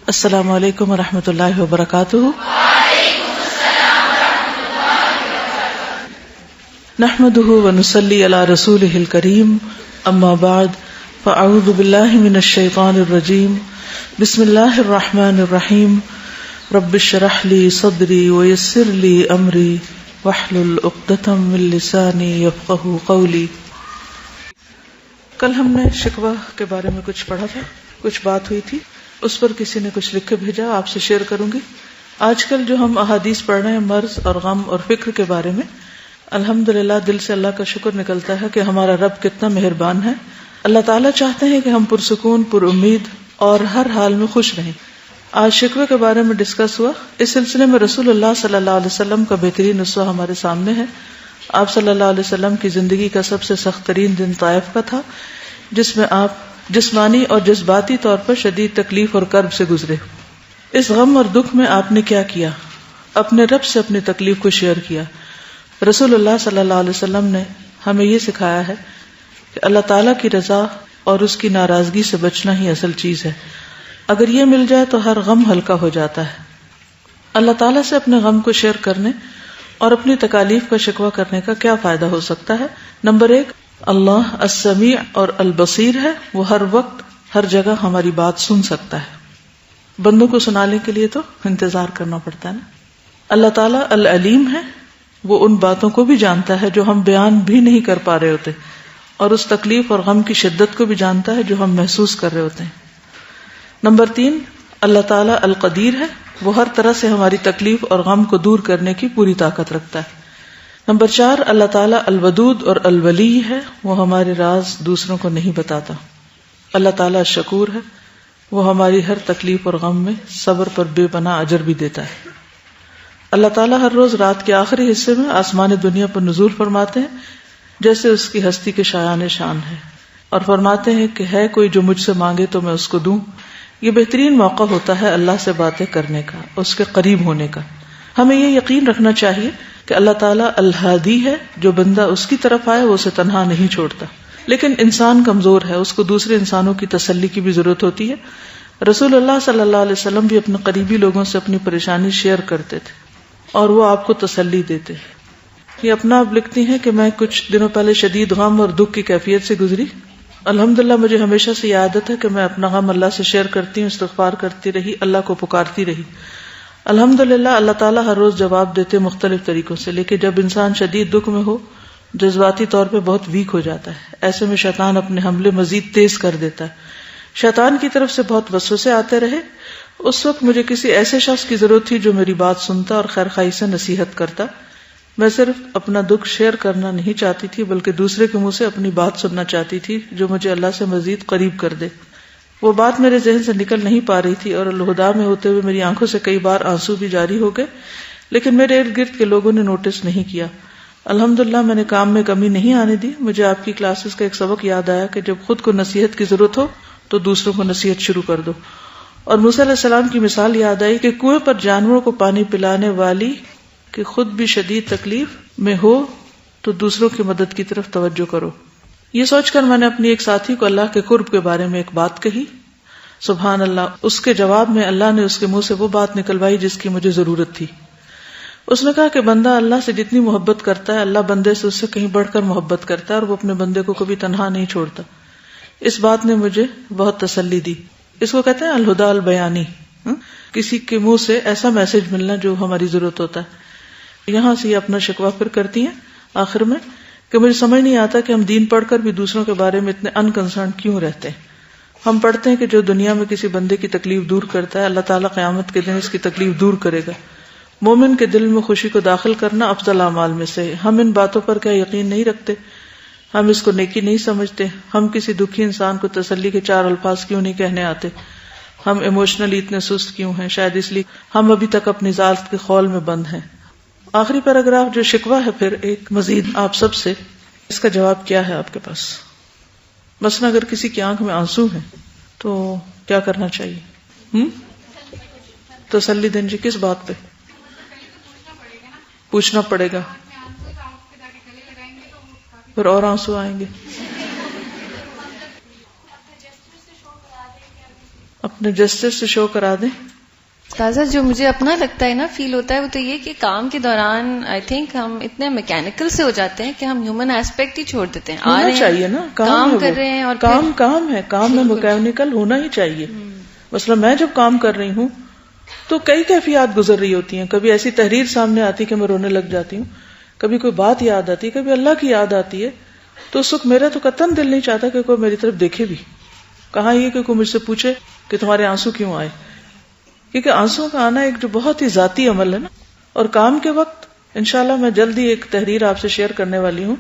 السلام علیکم ورحمۃ اللہ وبرکاتہ۔ نحمده ونصلی علی رسولہ الکریم، اما بعد فاعوذ باللہ من الشیطان الرجیم، بسم اللہ الرحمن الرحیم، رب اشرح لی صدری ویسر لی امری واحلل عقدۃ من لسانی یفقہوا قولی۔ کل ہم نے شکوہ کے بارے میں کچھ پڑھا تھا، کچھ بات ہوئی تھی، اس پر کسی نے کچھ لکھ کے بھیجا، آپ سے شیئر کروں گی۔ آج کل جو ہم احادیث پڑھ رہے ہیں مرض اور غم اور فکر کے بارے میں، الحمدللہ دل سے اللہ کا شکر نکلتا ہے کہ ہمارا رب کتنا مہربان ہے۔ اللہ تعالیٰ چاہتے ہیں کہ ہم پرسکون، پر امید اور ہر حال میں خوش رہیں۔ آج شکوے کے بارے میں ڈسکس ہوا، اس سلسلے میں رسول اللہ صلی اللہ علیہ وسلم کا بہترین اسوہ ہمارے سامنے ہے۔ آپ صلی اللہ علیہ وسلم کی زندگی کا سب سے سخت ترین دن طائف کا تھا، جس میں آپ جسمانی اور جذباتی طور پر شدید تکلیف اور کرب سے گزرے۔ اس غم اور دکھ میں آپ نے کیا کیا؟ اپنے رب سے اپنی تکلیف کو شیئر کیا۔ رسول اللہ صلی اللہ علیہ وسلم نے ہمیں یہ سکھایا ہے کہ اللہ تعالیٰ کی رضا اور اس کی ناراضگی سے بچنا ہی اصل چیز ہے۔ اگر یہ مل جائے تو ہر غم ہلکا ہو جاتا ہے۔ اللہ تعالیٰ سے اپنے غم کو شیئر کرنے اور اپنی تکالیف کا شکوہ کرنے کا کیا فائدہ ہو سکتا ہے؟ نمبر 1، اللہ السمیع اور البصیر ہے، وہ ہر وقت ہر جگہ ہماری بات سن سکتا ہے۔ بندوں کو سنانے کے لیے تو انتظار کرنا پڑتا ہے نا۔ اللہ تعالیٰ العلیم ہے، وہ ان باتوں کو بھی جانتا ہے جو ہم بیان بھی نہیں کر پا رہے ہوتے، اور اس تکلیف اور غم کی شدت کو بھی جانتا ہے جو ہم محسوس کر رہے ہوتے ہیں۔ نمبر 3، اللہ تعالیٰ القدیر ہے، وہ ہر طرح سے ہماری تکلیف اور غم کو دور کرنے کی پوری طاقت رکھتا ہے۔ نمبر 4، اللہ تعالیٰ الودود اور الولی ہے، وہ ہمارے راز دوسروں کو نہیں بتاتا۔ اللہ تعالیٰ شکور ہے، وہ ہماری ہر تکلیف اور غم میں صبر پر بے پناہ اجر بھی دیتا ہے۔ اللہ تعالیٰ ہر روز رات کے آخری حصے میں آسمان دنیا پر نزول فرماتے ہیں، جیسے اس کی ہستی کے شایان شان ہے، اور فرماتے ہیں کہ ہے کوئی جو مجھ سے مانگے تو میں اس کو دوں۔ یہ بہترین موقع ہوتا ہے اللہ سے باتیں کرنے کا، اس کے قریب ہونے کا۔ ہمیں یہ یقین رکھنا چاہیے کہ اللہ تعالیٰ الہادی ہے، جو بندہ اس کی طرف آئے وہ اسے تنہا نہیں چھوڑتا۔ لیکن انسان کمزور ہے، اس کو دوسرے انسانوں کی تسلی کی بھی ضرورت ہوتی ہے۔ رسول اللہ صلی اللہ علیہ وسلم بھی اپنے قریبی لوگوں سے اپنی پریشانی شیئر کرتے تھے اور وہ آپ کو تسلی دیتے۔ یہ اپنا آپ لکھتی ہیں کہ میں کچھ دنوں پہلے شدید غم اور دکھ کی کیفیت سے گزری۔ الحمدللہ مجھے ہمیشہ سے یہ عادت ہے کہ میں اپنا غم اللہ سے شیئر کرتی ہوں، استغفار کرتی رہی، اللہ کو پکارتی رہی۔ الحمدللہ اللہ تعالیٰ ہر روز جواب دیتے مختلف طریقوں سے، لیکن جب انسان شدید دکھ میں ہو، جذباتی طور پہ بہت ویک ہو جاتا ہے، ایسے میں شیطان اپنے حملے مزید تیز کر دیتا ہے۔ شیطان کی طرف سے بہت وسوسے آتے رہے۔ اس وقت مجھے کسی ایسے شخص کی ضرورت تھی جو میری بات سنتا اور خیر خواہی سے نصیحت کرتا۔ میں صرف اپنا دکھ شیئر کرنا نہیں چاہتی تھی، بلکہ دوسرے کے منہ سے اپنی بات سننا چاہتی تھی جو مجھے اللہ سے مزید قریب کر دے۔ وہ بات میرے ذہن سے نکل نہیں پا رہی تھی، اور الہدا میں ہوتے ہوئے میری آنکھوں سے کئی بار آنسو بھی جاری ہو گئے، لیکن میرے ارد گرد کے لوگوں نے نوٹس نہیں کیا۔ الحمدللہ میں نے کام میں کمی نہیں آنے دی۔ مجھے آپ کی کلاسز کا ایک سبق یاد آیا کہ جب خود کو نصیحت کی ضرورت ہو تو دوسروں کو نصیحت شروع کر دو، اور موسیٰ علیہ السلام کی مثال یاد آئی کہ کنویں پر جانوروں کو پانی پلانے والی کہ خود بھی شدید تکلیف میں ہو تو دوسروں کی مدد کی طرف توجہ کرو۔ یہ سوچ کر میں نے اپنی ایک ساتھی کو اللہ کے قرب کے بارے میں ایک بات کہی۔ سبحان اللہ، اس کے جواب میں اللہ نے اس کے منہ سے وہ بات نکلوائی جس کی مجھے ضرورت تھی۔ اس نے کہا کہ بندہ اللہ سے جتنی محبت کرتا ہے، اللہ بندے سے اس سے کہیں بڑھ کر محبت کرتا ہے، اور وہ اپنے بندے کو کبھی تنہا نہیں چھوڑتا۔ اس بات نے مجھے بہت تسلی دی۔ اس کو کہتے ہیں الہدا البیانی، کسی کے منہ سے ایسا میسج ملنا جو ہماری ضرورت ہوتا ہے۔ یہاں سے یہ اپنا شکوہ پھر کرتی ہیں آخر میں کہ مجھے سمجھ نہیں آتا کہ ہم دین پڑھ کر بھی دوسروں کے بارے میں اتنے انکنسرن کیوں رہتے ہیں۔ ہم پڑھتے ہیں کہ جو دنیا میں کسی بندے کی تکلیف دور کرتا ہے، اللہ تعالیٰ قیامت کے دن اس کی تکلیف دور کرے گا۔ مومن کے دل میں خوشی کو داخل کرنا افضل اعمال میں سے ہے۔ ہم ان باتوں پر کیا یقین نہیں رکھتے؟ ہم اس کو نیکی نہیں سمجھتے؟ ہم کسی دکھی انسان کو تسلی کے 4 الفاظ کیوں نہیں کہنے آتے؟ ہم ایموشنلی اتنے سست کیوں ہیں؟ شاید اس لیے ہم ابھی تک اپنی ذات کے خول میں بند ہیں۔ آخری پیراگراف جو شکوہ ہے پھر ایک مزید آپ سب سے، اس کا جواب کیا ہے آپ کے پاس؟ مثلا اگر کسی کی آنکھ میں آنسو ہیں تو کیا کرنا چاہیے؟ تسلی دین جی کس بات پہ پوچھنا پڑے گا؟ پھر اور آنسو آئیں گے۔ اپنے جسٹس سے شو کرا دیں. تازہ جو مجھے اپنا لگتا ہے نا فیل ہوتا ہے وہ تو یہ کہ کام کے دوران آئی تھنک ہم اتنے میکینکل سے ہو جاتے ہیں کہ ہم ہیومن ایسپیکٹ ہی چھوڑ دیتے ہیں. ہونا چاہیے نا, کام کر رہے ہیں اور کام ہے, کام میں میکینکل ہونا ہی چاہیے. مثلا میں جب کام کر رہی ہوں تو کئی کیفیات گزر رہی ہوتی ہیں. کبھی ایسی تحریر سامنے آتی کہ میں رونے لگ جاتی ہوں, کبھی کوئی بات یاد آتی ہے, کبھی اللہ کی یاد آتی ہے. تو اس وقت میرا تو قطعاً دل نہیں چاہتا کہ کوئی میری طرف دیکھے بھی. کہاں یہ کہ کوئی مجھ سے پوچھے کہ تمہارے آنسو کیوں آئے, کیونکہ آنسو کا آنا ایک جو بہت ہی ذاتی عمل ہے نا. اور کام کے وقت انشاءاللہ میں جلدی ایک تحریر آپ سے شیئر کرنے والی ہوں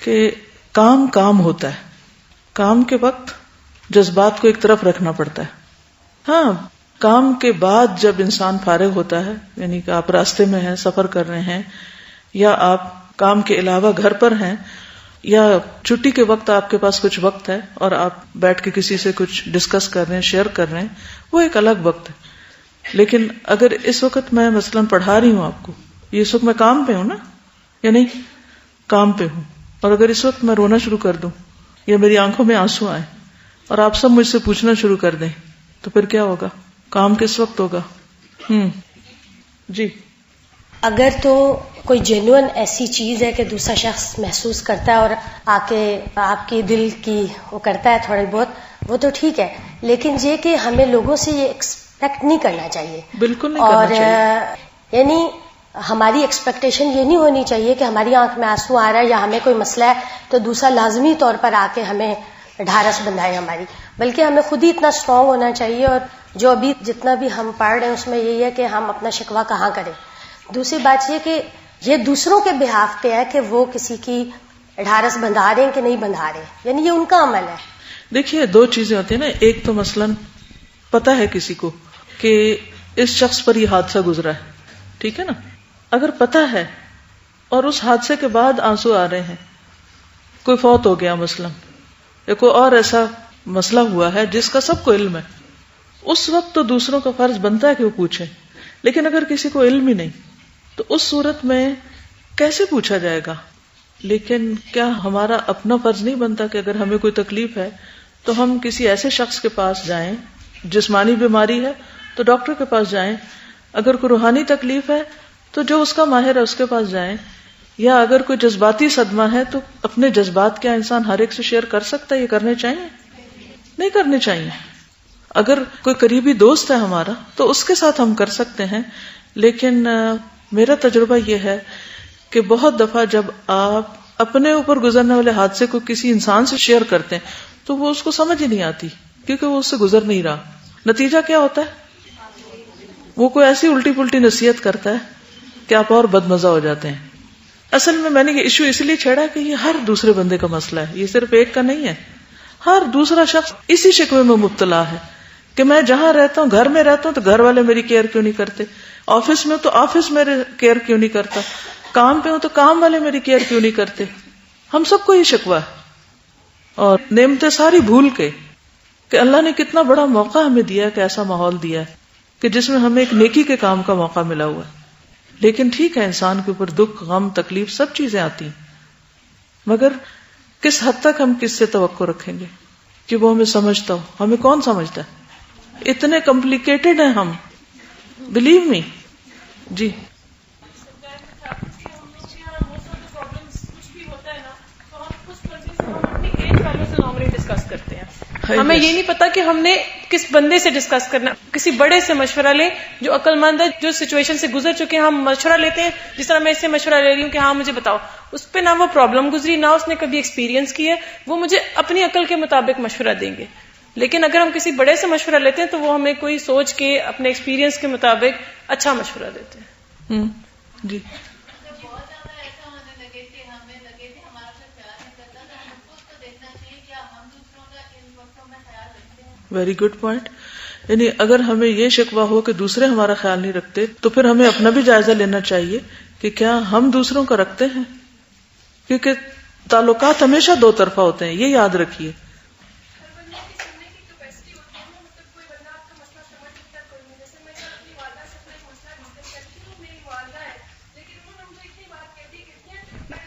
کہ کام ہوتا ہے. کام کے وقت جذبات کو ایک طرف رکھنا پڑتا ہے. ہاں, کام کے بعد جب انسان فارغ ہوتا ہے, یعنی کہ آپ راستے میں ہیں, سفر کر رہے ہیں, یا آپ کام کے علاوہ گھر پر ہیں, یا چھٹی کے وقت آپ کے پاس کچھ وقت ہے اور آپ بیٹھ کے کسی سے کچھ ڈسکس کر رہے ہیں, شیئر کر رہے ہیں, وہ ایک الگ وقت ہے. لیکن اگر اس وقت میں مثلاً پڑھا رہی ہوں آپ کو, یہ اس وقت میں کام پہ ہوں نا, یا نہیں کام پہ ہوں, اور اگر اس وقت میں رونا شروع کر دوں یا میری آنکھوں میں آنسو آئے اور آپ سب مجھ سے پوچھنا شروع کر دیں, تو پھر کیا ہوگا؟ کام کس وقت ہوگا؟ جی, اگر تو کوئی جینوئن ایسی چیز ہے کہ دوسرا شخص محسوس کرتا ہے اور آ کے آپ کی دل کی وہ کرتا ہے تھوڑی بہت, وہ تو ٹھیک ہے. لیکن یہ کہ ہمیں لوگوں سے یہ ایکسپیکٹ نہیں کرنا چاہیے, بالکل نہیں کرنا چاہیے. یعنی ہماری ایکسپیکٹیشن یہ نہیں ہونی چاہیے کہ ہماری آنکھ میں آنسو آ رہا ہے یا ہمیں کوئی مسئلہ ہے تو دوسرا لازمی طور پر آ کے ہمیں ڈھارس بندھائے ہماری, بلکہ ہمیں خود ہی اتنا اسٹرانگ ہونا چاہیے. اور جو ابھی جتنا بھی ہم پڑھ رہے ہیں اس میں یہی ہے کہ ہم اپنا شکوہ کہاں کریں. دوسری بات یہ کہ یہ دوسروں کے بہاف پہ ہے کہ وہ کسی کی ڈھارس بندھا رہے ہیں کہ نہیں بندھا رہے, یعنی یہ ان کا عمل ہے. دیکھیے, دو چیزیں ہوتی ہیں نا. ایک تو مثلاً پتا ہے کسی کو کہ اس شخص پر یہ حادثہ گزرا ہے, ٹھیک ہے نا. اگر پتا ہے اور اس حادثے کے بعد آنسو آ رہے ہیں, کوئی فوت ہو گیا مثلاً, یا کوئی اور ایسا مسئلہ ہوا ہے جس کا سب کو علم ہے, اس وقت تو دوسروں کا فرض بنتا ہے کہ وہ پوچھیں. لیکن اگر کسی کو علم ہی نہیں تو اس صورت میں کیسے پوچھا جائے گا؟ لیکن کیا ہمارا اپنا فرض نہیں بنتا کہ اگر ہمیں کوئی تکلیف ہے تو ہم کسی ایسے شخص کے پاس جائیں؟ جسمانی بیماری ہے تو ڈاکٹر کے پاس جائیں, اگر کوئی روحانی تکلیف ہے تو جو اس کا ماہر ہے اس کے پاس جائیں, یا اگر کوئی جذباتی صدمہ ہے تو اپنے جذبات کیا انسان ہر ایک سے شیئر کر سکتا ہے؟ یہ کرنے چاہیے؟ نہیں کرنے چاہیے. اگر کوئی قریبی دوست ہے ہمارا تو اس کے ساتھ ہم کر سکتے ہیں. لیکن میرا تجربہ یہ ہے کہ بہت دفعہ جب آپ اپنے اوپر گزرنے والے حادثے کو کسی انسان سے شیئر کرتے ہیں تو وہ اس کو سمجھ ہی نہیں آتی, کیونکہ وہ اس سے گزر نہیں رہا. نتیجہ کیا ہوتا ہے؟ وہ کوئی ایسی الٹی پلٹی نصیحت کرتا ہے کہ آپ اور بدمزہ ہو جاتے ہیں. اصل میں نے یہ ایشو اس لیے چھیڑا کہ یہ ہر دوسرے بندے کا مسئلہ ہے, یہ صرف ایک کا نہیں ہے. ہر دوسرا شخص اسی شکوے میں مبتلا ہے کہ میں جہاں رہتا ہوں, گھر میں رہتا ہوں, تو گھر والے میری کیئر کیوں نہیں کرتے, آفس میں تو آفس میرے کیئر کیوں نہیں کرتا, کام پہ ہوں تو کام والے میری کیئر کیوں نہیں کرتے. ہم سب کو یہ شکوہ ہے. اور نعمتیں ساری بھول کے کہ اللہ نے کتنا بڑا موقع ہمیں دیا ہے, کہ ایسا ماحول دیا ہے کہ جس میں ہمیں ایک نیکی کے کام کا موقع ملا ہوا ہے. لیکن ٹھیک ہے, انسان کے اوپر دکھ, غم, تکلیف سب چیزیں آتی ہیں, مگر کس حد تک ہم کس سے توقع رکھیں گے کہ وہ ہمیں سمجھتا ہو؟ ہمیں کون سمجھتا ہے؟ اتنے کمپلیکیٹڈ ہیں ہم, بلیو می. جی, ڈسکس کرتے ہیں, ہمیں یہ نہیں پتا کہ ہم نے کس بندے سے ڈسکس کرنا. کسی بڑے سے مشورہ لیں جو عقل مند ہے, جو سچویشن سے گزر چکے ہیں. ہم مشورہ لیتے ہیں, جس طرح میں اس سے مشورہ لے رہی ہوں کہ ہاں مجھے بتاؤ, اس پہ نہ وہ پرابلم گزری, نہ اس نے کبھی ایکسپیرینس کی ہے, وہ مجھے اپنی عقل کے مطابق مشورہ دیں گے. لیکن اگر ہم کسی بڑے سے مشورہ لیتے ہیں تو وہ ہمیں کوئی سوچ کے اپنے ایکسپیرینس کے مطابق اچھا مشورہ دیتے ہیں. جی, ویری گڈ پوائنٹ. یعنی اگر ہمیں یہ شکوہ ہو کہ دوسرے ہمارا خیال نہیں رکھتے تو پھر ہمیں اپنا بھی جائزہ لینا چاہیے کہ کیا ہم دوسروں کا رکھتے ہیں, کیونکہ تعلقات ہمیشہ دو طرفہ ہوتے ہیں, یہ یاد رکھیے.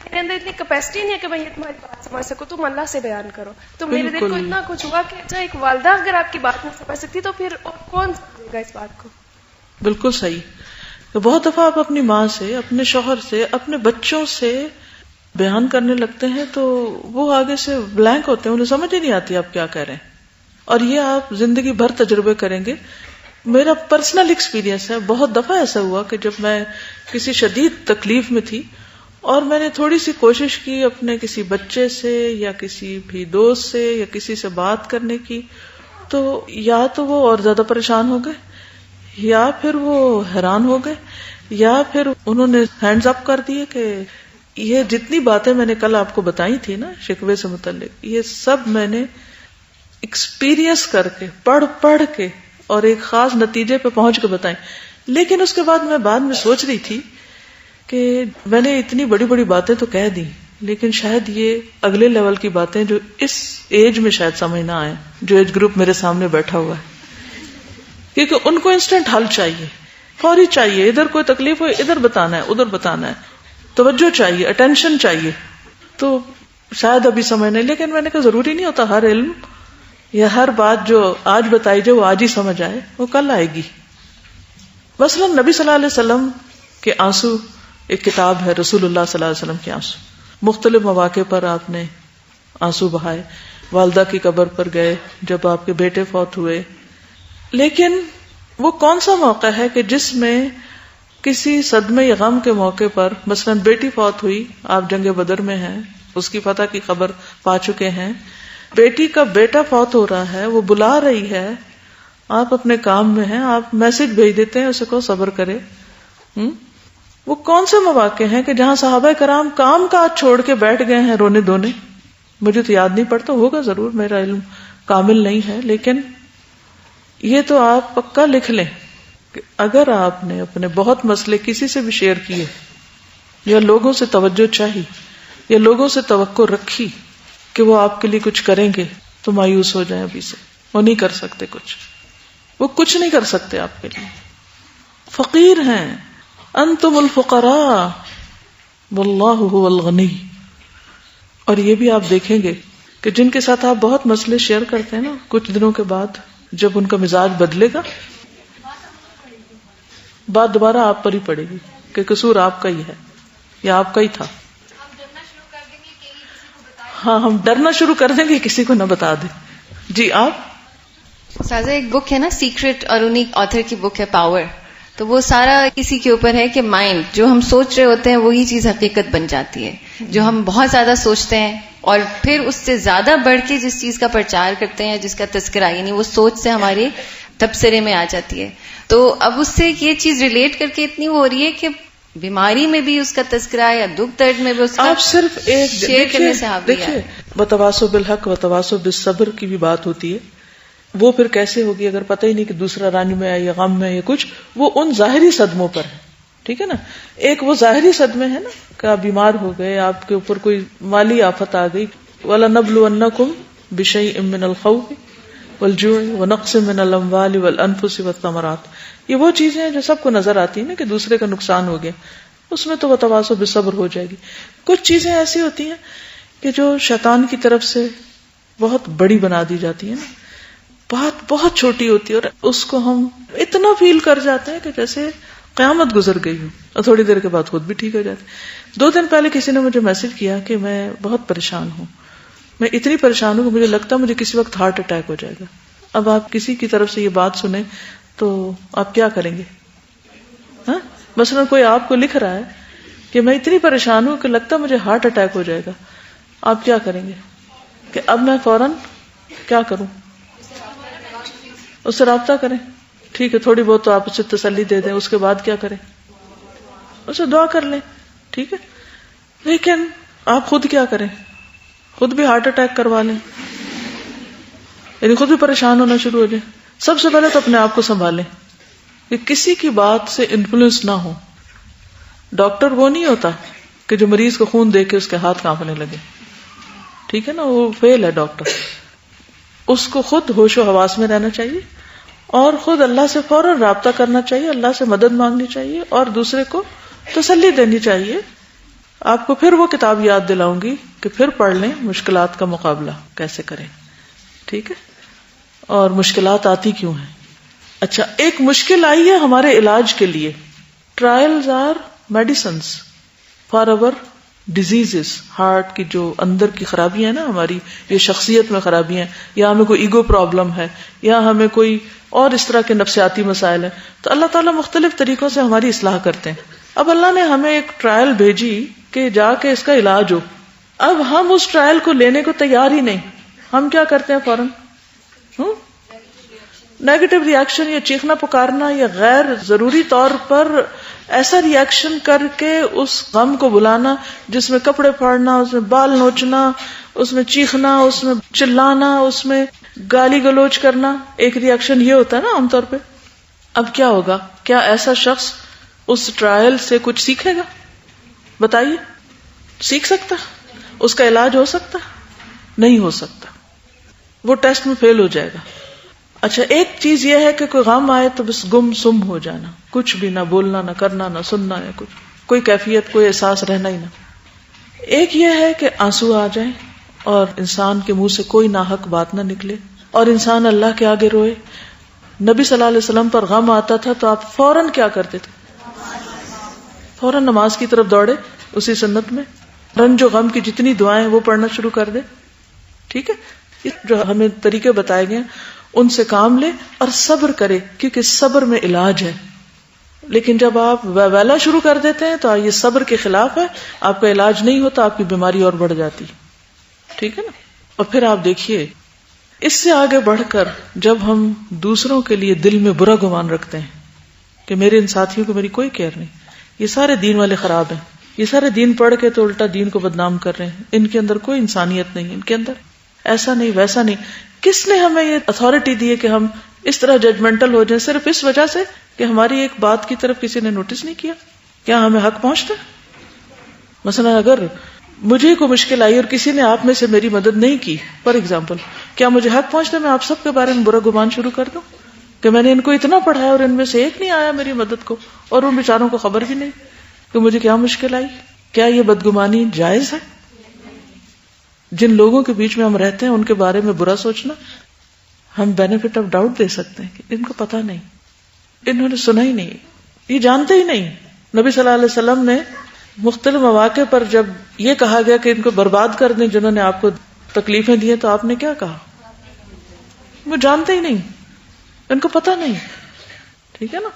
اتنی کیپیسٹی نہیں ہے کہ بھائی تمہاری بات سمجھ سکو تم اللہ سے بیان کرو. تو میرے دل کو اتنا کچھ ہوا کہ اچھا ایک والدہ اگر آپ کی بات نہیں سمجھ سکتی تو پھر اور کون سمجھے گا اس بات کو. بالکل صحیح. بہت دفعہ آپ اپنی ماں سے، اپنے شوہر سے، اپنے بچوں سے بیان کرنے لگتے ہیں تو وہ آگے سے بلینک ہوتے ہیں، انہیں سمجھ ہی نہیں آتی آپ کیا کہہ رہے ہیں. اور یہ آپ زندگی بھر تجربے کریں گے. میرا پرسنل ایکسپیرینس ہے، بہت دفعہ ایسا ہوا کہ جب میں کسی شدید تکلیف میں تھی اور میں نے تھوڑی سی کوشش کی اپنے کسی بچے سے یا کسی بھی دوست سے یا کسی سے بات کرنے کی، تو یا تو وہ اور زیادہ پریشان ہو گئے، یا پھر وہ حیران ہو گئے، یا پھر انہوں نے ہینڈز اپ کر دیے کہ یہ جتنی باتیں میں نے کل آپ کو بتائی تھی نا شکوے سے متعلق، یہ سب میں نے ایکسپیرینس کر کے پڑھ کے اور ایک خاص نتیجے پہ پہنچ کے بتائیں. لیکن اس کے بعد میں سوچ رہی تھی کہ میں نے اتنی بڑی بڑی باتیں تو کہہ دی، لیکن شاید یہ اگلے لیول کی باتیں جو اس ایج میں شاید سمجھ نہ آئے، جو ایج گروپ میرے سامنے بیٹھا ہوا ہے، کیونکہ ان کو انسٹنٹ حل چاہیے، فوری چاہیے. ادھر کوئی تکلیف ہو ادھر بتانا ہے، ادھر بتانا ہے، توجہ چاہیے، اٹینشن چاہیے. تو شاید ابھی سمجھ نہیں، لیکن میں نے کہا ضروری نہیں ہوتا ہر علم یا ہر بات جو آج بتائی جائے وہ آج ہی سمجھ آئے، وہ کل آئے گی. مثلا نبی صلی اللہ علیہ وسلم کے آنسو ایک کتاب ہے، رسول اللہ صلی اللہ علیہ وسلم کے آنسو. مختلف مواقع پر آپ نے آنسو بہائے، والدہ کی قبر پر گئے جب آپ کے بیٹے فوت ہوئے. لیکن وہ کون سا موقع ہے کہ جس میں کسی صدمے یا غم کے موقع پر، مثلا بیٹی فوت ہوئی، آپ جنگ بدر میں ہیں، اس کی فتح کی خبر پا چکے ہیں، بیٹی کا بیٹا فوت ہو رہا ہے، وہ بلا رہی ہے، آپ اپنے کام میں ہیں، آپ میسج بھیج دیتے ہیں اسے کو صبر کرے. وہ کون سے مواقع ہیں کہ جہاں صحابہ کرام کام کاج چھوڑ کے بیٹھ گئے ہیں رونے دھونے؟ مجھے تو یاد نہیں پڑتا، ہوگا ضرور، میرا علم کامل نہیں ہے، لیکن یہ تو آپ پکا لکھ لیں کہ اگر آپ نے اپنے بہت مسئلے کسی سے بھی شیئر کیے یا لوگوں سے توجہ چاہی یا لوگوں سے توقع رکھی کہ وہ آپ کے لیے کچھ کریں گے، تو مایوس ہو جائیں ابھی سے. وہ نہیں کر سکتے کچھ، وہ کچھ نہیں کر سکتے آپ کے لیے. فقیر ہیں، انتم الفقراء واللہ هو الغنی. اور یہ بھی آپ دیکھیں گے کہ جن کے ساتھ آپ بہت مسئلے شیئر کرتے ہیں نا، کچھ دنوں کے بعد جب ان کا مزاج بدلے گا، بات دوبارہ آپ پر ہی پڑے گی کہ قصور آپ کا ہی ہے یا آپ کا ہی تھا. ہاں، ہم ڈرنا شروع کر دیں گے کسی کو نہ بتا دیں. جی آپ سازا ایک بک ہے نا سیکرٹ، اور انہی آتھر کی بک ہے پاور. تو وہ سارا کسی کے اوپر ہے کہ مائنڈ، جو ہم سوچ رہے ہوتے ہیں وہی چیز حقیقت بن جاتی ہے. جو ہم بہت زیادہ سوچتے ہیں اور پھر اس سے زیادہ بڑھ کے جس چیز کا پرچار کرتے ہیں، جس کا تذکرہ، یعنی وہ سوچ سے ہمارے تبصرے میں آ جاتی ہے. تو اب اس سے یہ چیز ریلیٹ کر کے اتنی ہو رہی ہے کہ بیماری میں بھی اس کا تذکرہ یا دکھ درد میں بھی اس کا آپ صرف ایک شیئر کرنے سے دیکھیے، وتواصوا بالحق وتواصوا بالصبر کی بھی بات ہوتی ہے. وہ پھر کیسے ہوگی اگر پتہ ہی نہیں کہ دوسرا رنج میں ہے یا غم میں ہے یا کچھ؟ وہ ان ظاہری صدموں پر ہے، ٹھیک ہے نا. ایک وہ ظاہری صدمے ہیں نا کہ آپ بیمار ہو گئے، آپ کے اوپر کوئی مالی آفت آ گئی. وَلَنَبْلُوَنَّكُمْ بِشَيْءٍ مِّنَ الْخَوْفِ وَالْجُوعِ وَنَقْصٍ مِّنَ الْأَمْوَالِ وَالْأَنفُسِ وَالثَّمَرَاتِ. یہ وہ چیزیں ہیں جو سب کو نظر آتی ہیں نا کہ دوسرے کا نقصان ہو گیا، اس میں تو وتواصوا بالصبر ہو جائے گی. کچھ چیزیں ایسی ہوتی ہیں کہ جو شیطان کی طرف سے بہت بڑی بنا دی جاتی ہیں نا، بات بہت چھوٹی ہوتی ہے اور اس کو ہم اتنا فیل کر جاتے ہیں کہ جیسے قیامت گزر گئی ہو، اور تھوڑی دیر کے بعد خود بھی ٹھیک ہو جاتے. 2 دن پہلے کسی نے مجھے میسج کیا کہ میں بہت پریشان ہوں، میں اتنی پریشان ہوں کہ مجھے لگتا ہے مجھے کسی وقت ہارٹ اٹیک ہو جائے گا. اب آپ کسی کی طرف سے یہ بات سنیں تو آپ کیا کریں گے؟ ہاں، مثلا کوئی آپ کو لکھ رہا ہے کہ میں اتنی پریشان ہوں کہ لگتا ہے مجھے ہارٹ اٹیک ہو جائے گا، آپ کیا کریں گے؟ کہ اب میں فوراً کیا کروں؟ اس سے رابطہ کریں، ٹھیک ہے، تھوڑی بہت تو آپ اسے تسلی دے دیں، اس کے بعد کیا کریں؟ اسے دعا کر لیں، ٹھیک ہے. لیکن آپ خود کیا کریں؟ خود بھی ہارٹ اٹیک کروا لیں، یعنی خود بھی پریشان ہونا شروع ہو جائیں. سب سے پہلے تو اپنے آپ کو سنبھالیں کہ کسی کی بات سے انفلوئنس نہ ہو. ڈاکٹر وہ نہیں ہوتا کہ جو مریض کو خون دے کے اس کے ہاتھ کانپنے لگے، ٹھیک ہے نا، وہ فیل ہے ڈاکٹر. اس کو خود ہوش و حواس میں رہنا چاہیے اور خود اللہ سے فوراً رابطہ کرنا چاہیے، اللہ سے مدد مانگنی چاہیے اور دوسرے کو تسلی دینی چاہیے. آپ کو پھر وہ کتاب یاد دلاؤں گی کہ پھر پڑھ لیں مشکلات کا مقابلہ کیسے کریں. ٹھیک ہے؟ اور مشکلات آتی کیوں ہیں؟ اچھا، ایک مشکل آئی ہے ہمارے علاج کے لیے. Trials are medicines for over diseases. Heart کی جو اندر کی خرابیاں ہیں نا ہماری، یہ شخصیت میں خرابیاں ہیں، یا ہمیں کوئی ایگو پرابلم ہے، یا ہمیں کوئی اور اس طرح کے نفسیاتی مسائل ہیں، تو اللہ تعالیٰ مختلف طریقوں سے ہماری اصلاح کرتے ہیں. اب اللہ نے ہمیں ایک ٹرائل بھیجی کہ جا کے اس کا علاج ہو. اب ہم اس ٹرائل کو لینے کو تیار ہی نہیں. ہم کیا کرتے ہیں؟ فوراً نیگیٹو ریئیکشن یا چیخنا پکارنا یا غیر ضروری طور پر ایسا ریئیکشن کر کے اس غم کو بلانا جس میں کپڑے پھاڑنا، اس میں بال نوچنا، اس میں چیخنا، اس میں چلانا، اس میں گالی گلوچ کرنا. ایک ریئیکشن یہ ہوتا ہے نا عام طور پہ. اب کیا ہوگا؟ کیا ایسا شخص اس ٹرائل سے کچھ سیکھے گا؟ بتائیے، سیکھ سکتا؟ اس کا علاج ہو سکتا؟ نہیں ہو سکتا. وہ ٹیسٹ میں فیل ہو جائے گا. اچھا، ایک چیز یہ ہے کہ کوئی غم آئے تو بس گم سم ہو جانا، کچھ بھی نہ بولنا، نہ کرنا، نہ سننا، یا کچھ کوئی کیفیت، کوئی احساس رہنا ہی نہ. ایک یہ ہے کہ آنسو آ جائیں اور انسان کے منہ سے کوئی ناحق بات نہ نکلے اور انسان اللہ کے آگے روئے. نبی صلی اللہ علیہ وسلم پر غم آتا تھا تو آپ فوراً کیا کرتے تھے؟ فوراً نماز کی طرف دوڑے. اسی سنت میں رنج و غم کی جتنی دعائیں وہ پڑھنا شروع کر دے. ٹھیک ہے؟ جو ہمیں طریقے بتائے گئے ان سے کام لے اور صبر کرے، کیونکہ صبر میں علاج ہے. لیکن جب آپ ویلا شروع کر دیتے ہیں تو یہ صبر کے خلاف ہے، آپ کا علاج نہیں ہوتا، آپ کی بیماری اور بڑھ جاتی. ٹھیک ہے نا؟ اور پھر آپ دیکھیے اس سے آگے بڑھ کر جب ہم دوسروں کے لیے دل میں برا گمان رکھتے ہیں کہ میرے ان ساتھیوں کو میری کوئی کیئر نہیں، یہ سارے دین والے خراب ہیں، یہ سارے دین پڑھ کے تو الٹا دین کو بدنام کر رہے ہیں، ان کے اندر کوئی انسانیت نہیں، ان کے اندر ایسا نہیں ویسا نہیں. کس نے ہمیں یہ اتھارٹی دی ہے کہ ہم اس طرح ججمنٹل ہو جائیں صرف اس وجہ سے کہ ہماری ایک بات کی طرف کسی نے نوٹس نہیں کیا؟ کیا ہمیں حق پہنچتا؟ مثلا اگر مجھے کوئی مشکل آئی اور کسی نے آپ میں سے میری مدد نہیں کی، فار ایگزامپل، کیا مجھے حق پہنچتا میں آپ سب کے بارے میں برا گمان شروع کر دوں کہ میں نے ان کو اتنا پڑھایا اور ان میں سے ایک نہیں آیا میری مدد کو، اور ان بیچاروں کو خبر بھی نہیں کہ مجھے کیا مشکل آئی؟ کیا یہ بدگمانی جائز ہے؟ جن لوگوں کے بیچ میں ہم رہتے ہیں ان کے بارے میں برا سوچنا، ہم بینیفٹ آف ڈاؤٹ دے سکتے ہیں کہ ان کو پتا نہیں، انہوں نے سنا ہی نہیں، یہ جانتے ہی نہیں. نبی صلی اللہ علیہ وسلم نے مختلف مواقع پر جب یہ کہا گیا کہ ان کو برباد کر دیں جنہوں نے آپ کو تکلیفیں دی ہیں، تو آپ نے کیا کہا؟ وہ جانتے ہی نہیں، ان کو پتا نہیں. ٹھیک ہے نا؟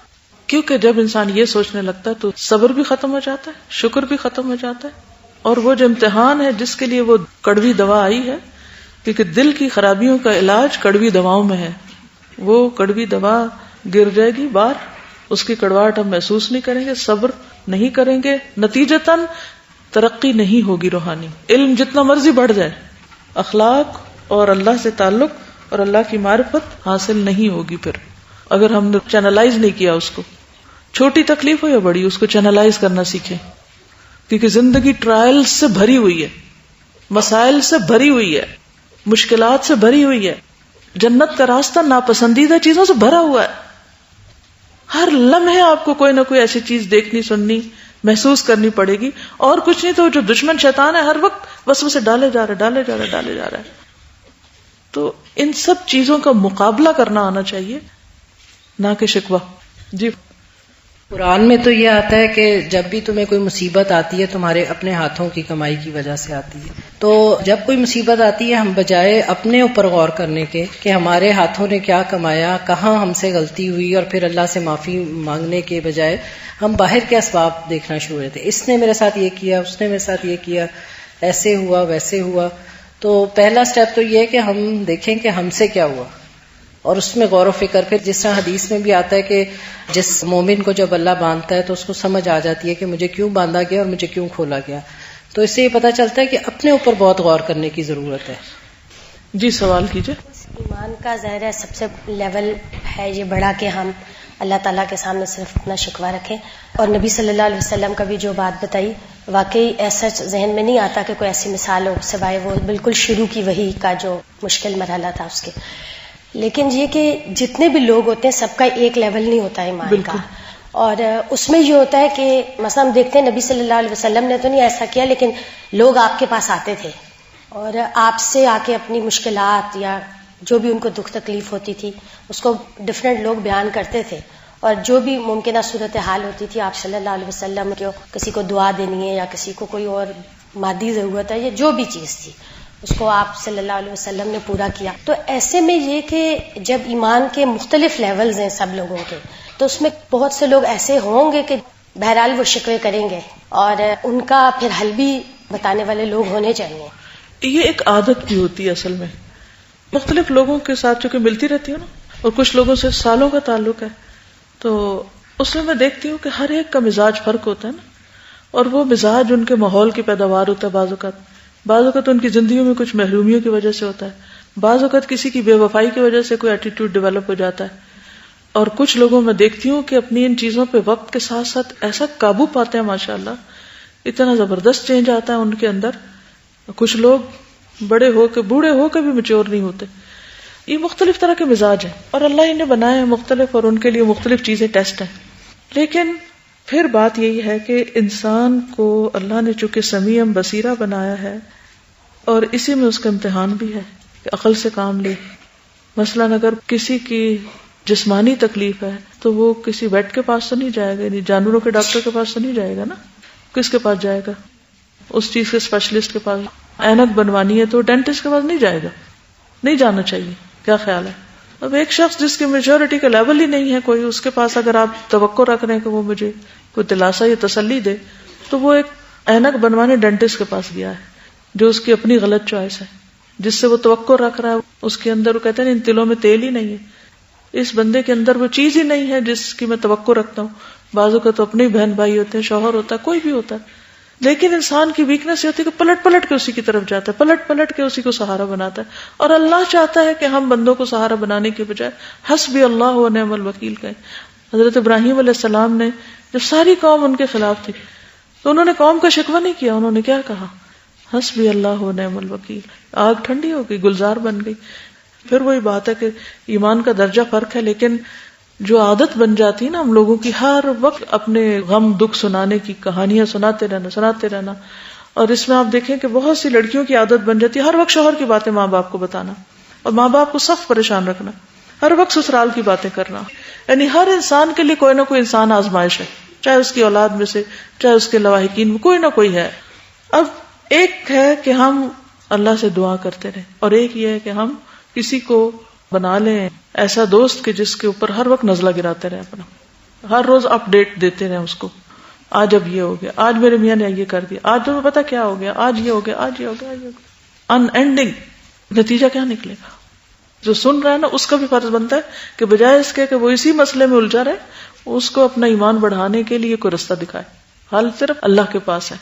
کیونکہ جب انسان یہ سوچنے لگتا ہے تو صبر بھی ختم ہو جاتا ہے، شکر بھی ختم ہو جاتا ہے، اور وہ جو امتحان ہے جس کے لیے وہ کڑوی دوا آئی ہے، کیونکہ دل کی خرابیوں کا علاج کڑوی دواؤں میں ہے، وہ کڑوی دوا گر جائے گی باہر، اس کی کڑواہٹ ہم محسوس نہیں کریں گے، صبر نہیں کریں گے، نتیجتاً ترقی نہیں ہوگی روحانی. علم جتنا مرضی بڑھ جائے، اخلاق اور اللہ سے تعلق اور اللہ کی معرفت حاصل نہیں ہوگی. پھر اگر ہم نے چینلائز نہیں کیا اس کو، چھوٹی تکلیف ہو یا بڑی، اس کو چینلائز کرنا سیکھیں، کیونکہ زندگی ٹرائل سے بھری ہوئی ہے، مسائل سے بھری ہوئی ہے، مشکلات سے بھری ہوئی ہے. جنت کا راستہ ناپسندیدہ چیزوں سے بھرا ہوا ہے. ہر لمحے آپ کو کوئی نہ کوئی ایسی چیز دیکھنی، سننی، محسوس کرنی پڑے گی، اور کچھ نہیں تو جو دشمن شیطان ہے ہر وقت وسوسے ڈالے جا رہا ہے. تو ان سب چیزوں کا مقابلہ کرنا آنا چاہیے، نہ کہ شکوہ. جی، قرآن میں تو یہ آتا ہے کہ جب بھی تمہیں کوئی مصیبت آتی ہے تمہارے اپنے ہاتھوں کی کمائی کی وجہ سے آتی ہے. تو جب کوئی مصیبت آتی ہے ہم بجائے اپنے اوپر غور کرنے کے کہ ہمارے ہاتھوں نے کیا کمایا، کہاں ہم سے غلطی ہوئی، اور پھر اللہ سے معافی مانگنے کے بجائے ہم باہر کے اسباب دیکھنا شروع ہوتے. اس نے میرے ساتھ یہ کیا، اس نے میرے ساتھ یہ کیا، ایسے ہوا ویسے ہوا. تو پہلا سٹیپ تو یہ ہے کہ ہم دیکھیں کہ ہم سے کیا ہوا اور اس میں غور و فکر. پھر جس طرح حدیث میں بھی آتا ہے کہ جس مومن کو جب اللہ باندھتا ہے تو اس کو سمجھ آ جاتی ہے کہ مجھے کیوں باندھا گیا اور مجھے کیوں کھولا گیا. تو اس سے یہ پتا چلتا ہے کہ اپنے اوپر بہت غور کرنے کی ضرورت ہے. جی سوال کیجئے. ایمان کا ظاہر ہے سب سے لیول ہے یہ بڑا کہ ہم اللہ تعالیٰ کے سامنے صرف اپنا شکوہ رکھیں. اور نبی صلی اللہ علیہ وسلم کا بھی جو بات بتائی واقعی ایسا ذہن میں نہیں آتا کہ کوئی ایسی مثال ہو سوائے وہ بالکل شروع کی وحی کا جو مشکل مرحلہ تھا اس کے. لیکن یہ کہ جتنے بھی لوگ ہوتے ہیں سب کا ایک لیول نہیں ہوتا ایمان کا. اور اس میں یہ ہوتا ہے کہ مثلا ہم دیکھتے ہیں نبی صلی اللہ علیہ وسلم نے تو نہیں ایسا کیا، لیکن لوگ آپ کے پاس آتے تھے اور آپ سے آ کے اپنی مشکلات یا جو بھی ان کو دکھ تکلیف ہوتی تھی اس کو ڈفرینٹ لوگ بیان کرتے تھے، اور جو بھی ممکنہ صورتحال ہوتی تھی آپ صلی اللہ علیہ وسلم کو کسی کو دعا دینی ہے یا کسی کو کوئی اور مادی ضرورت ہے یا جو بھی چیز تھی اس کو آپ صلی اللہ علیہ وسلم نے پورا کیا. تو ایسے میں یہ کہ جب ایمان کے مختلف لیولز ہیں سب لوگوں کے، تو اس میں بہت سے لوگ ایسے ہوں گے کہ بہرحال وہ شکوے کریں گے اور ان کا پھر حل بھی بتانے والے لوگ ہونے چاہیے. یہ ایک عادت بھی ہوتی ہے اصل میں، مختلف لوگوں کے ساتھ چونکہ ملتی رہتی ہوں نا، اور کچھ لوگوں سے سالوں کا تعلق ہے، تو اس میں دیکھتی ہوں کہ ہر ایک کا مزاج فرق ہوتا ہے نا، اور وہ مزاج ان کے ماحول کی پیداوار ہوتا ہے. بعض اوقات ان کی زندگیوں میں کچھ محرومیوں کی وجہ سے ہوتا ہے، بعض اوقات کسی کی بے وفائی کی وجہ سے کوئی ایٹیٹیوڈ ڈیولپ ہو جاتا ہے. اور کچھ لوگوں میں دیکھتی ہوں کہ اپنی ان چیزوں پہ وقت کے ساتھ ساتھ ایسا قابو پاتے ہیں ماشاءاللہ، اتنا زبردست چینج آتا ہے ان کے اندر. کچھ لوگ بڑے ہو کے بوڑھے ہو کے بھی میچور نہیں ہوتے. یہ مختلف طرح کے مزاج ہیں اور اللہ انہیں بنائے ہیں مختلف، اور ان کے لیے مختلف چیزیں ٹیسٹ ہیں. لیکن پھر بات یہی ہے کہ انسان کو اللہ نے چونکہ سمیع بصیرہ بنایا ہے، اور اسی میں اس کا امتحان بھی ہے کہ عقل سے کام لے. مثلا اگر کسی کی جسمانی تکلیف ہے تو وہ کسی ویٹ کے پاس تو نہیں جائے گا، یعنی جانوروں کے ڈاکٹر کے پاس تو نہیں جائے گا نا. کس کے پاس جائے گا؟ اس چیز کے اسپیشلسٹ کے پاس. اینک بنوانی ہے تو ڈینٹسٹ کے پاس نہیں جائے گا. نہیں جانا چاہیے. کیا خیال ہے؟ اب ایک شخص جس کی میجورٹی کا لیول ہی نہیں ہے کوئی، اس کے پاس اگر آپ توقع رکھ رہے ہیں کہ وہ مجھے کوئی دلاسا یا تسلی دے، تو وہ ایک اینک بنوانے ڈینٹسٹ کے پاس گیا ہے جو اس کی اپنی غلط چوائس ہے. جس سے وہ توقع رکھ رہا ہے اس کے اندر، وہ کہتے ہیں ان تلوں میں تیل ہی نہیں ہے، اس بندے کے اندر وہ چیز ہی نہیں ہے جس کی میں توقع رکھتا ہوں. بعضوں کا تو اپنے بہن بھائی ہوتے ہیں، شوہر ہوتا ہے، کوئی بھی ہوتا ہے. لیکن انسان کی ویکنس یہ ہوتی ہے کہ پلٹ پلٹ کے اسی کی طرف جاتا ہے، پلٹ پلٹ کے اسی کو سہارا بناتا ہے. اور اللہ چاہتا ہے کہ ہم بندوں کو سہارا بنانے کے بجائے حسبی اللہ و نعم الوکیل کہیں. حضرت ابراہیم علیہ السلام نے جب ساری قوم ان کے خلاف تھی تو انہوں نے قوم کا شکوہ نہیں کیا، انہوں نے کیا کہا؟ حسبی اللہ و نعم الوکیل. آگ ٹھنڈی ہو گئی، گلزار بن گئی. پھر وہی بات ہے کہ ایمان کا درجہ فرق ہے، لیکن جو عادت بن جاتی ہے نا ہم لوگوں کی، ہر وقت اپنے غم دکھ سنانے کی کہانیاں سناتے رہنا. اور اس میں آپ دیکھیں کہ بہت سی لڑکیوں کی عادت بن جاتی ہے ہر وقت شوہر کی باتیں ماں باپ کو بتانا، اور ماں باپ کو سخت پریشان رکھنا، ہر وقت سسرال کی باتیں کرنا. یعنی ہر انسان کے لیے کوئی نہ کوئی انسان آزمائش ہے، چاہے اس کی اولاد میں سے، چاہے اس کے لواحقین میں، کوئی نہ کوئی ہے. اب ایک ہے کہ ہم اللہ سے دعا کرتے رہیں، اور ایک یہ ہے کہ ہم کسی کو بنا لیں ایسا دوست کہ جس کے اوپر ہر وقت نزلہ گراتے رہے، اپنا ہر روز اپ ڈیٹ دیتے رہے اس کو. آج اب یہ ہو گیا، آج میرے میاں نے یہ کر دیا، آج تمہیں پتا کیا ہو گیا، آج یہ ہو گیا، آج یہ ہو گیا، ان اینڈنگ. نتیجہ کیا نکلے گا؟ جو سن رہا ہے نا اس کا بھی فرض بنتا ہے کہ بجائے اس کے کہ وہ اسی مسئلے میں الجھا رہے، اس کو اپنا ایمان بڑھانے کے لیے کوئی رستہ دکھائے. حل صرف اللہ کے پاس ہے.